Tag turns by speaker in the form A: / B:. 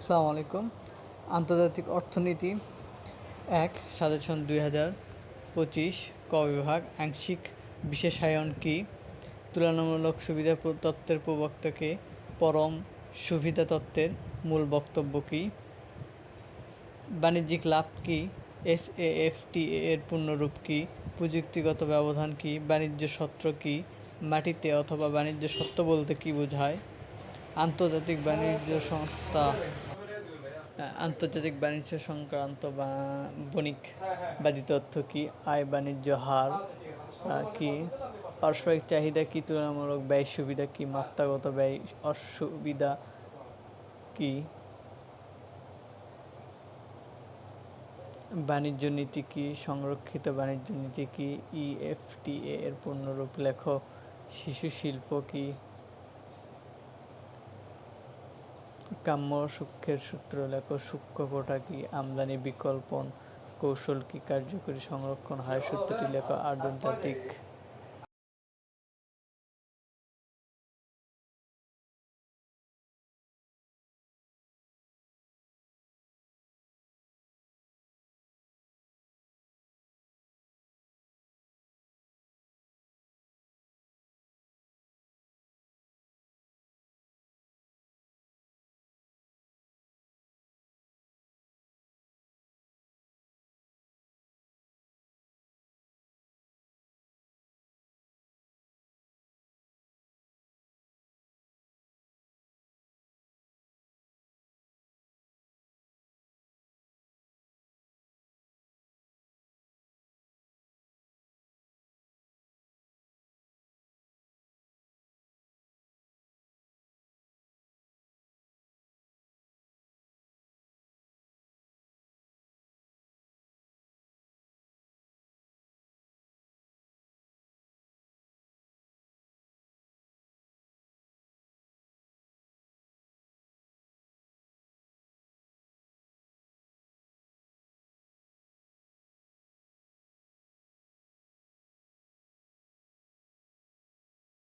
A: আসসালামু আলাইকুম। আন্তর্জাতিক অর্থনীতি সাজেশন 2025 ক বিভাগ আংশিক বিশেষায়ন কি? তুলনামূলক সুবিধা তত্ত্বের প্রবক্তা কে? পরম সুবিধা তত্ত্বের মূল বক্তব্য কী? বাণিজ্যিক লাভ কি? SAFTA এর পূর্ণরূপ কী? প্রযুক্তিগত ব্যবধান কি? বাণিজ্য সূত্র কি? মাটিতে অথবা বাণিজ্য সত্ত্ব বলতে কী বোঝায়? আন্তর্জাতিক বাণিজ্য সংস্থা আন্তর্জাতিক বাণিজ্য সংক্রান্ত বা বণিক বাদী তথ্য কি? আয় বাণিজ্য হার কি? পারস্পরিক চাহিদা কি? তুলনামূলক ব্যয় সুবিধা কি? মাত্রাগত ব্যয় অসুবিধা কি? বাণিজ্য নীতি কি? সংরক্ষিত বাণিজ্য নীতি কি? EFTA এর পূর্ণরূপ লেখো। শিশু শিল্প কি? কাম্য সূক্ষ্মের সূত্র লেখো। সূক্ষ্ম কোটা কি? আমদানি বিকল্পন কৌশল কি? কার্যকরী সংরক্ষণ হার সূত্রটি লেখো। আন্তর্জাতিক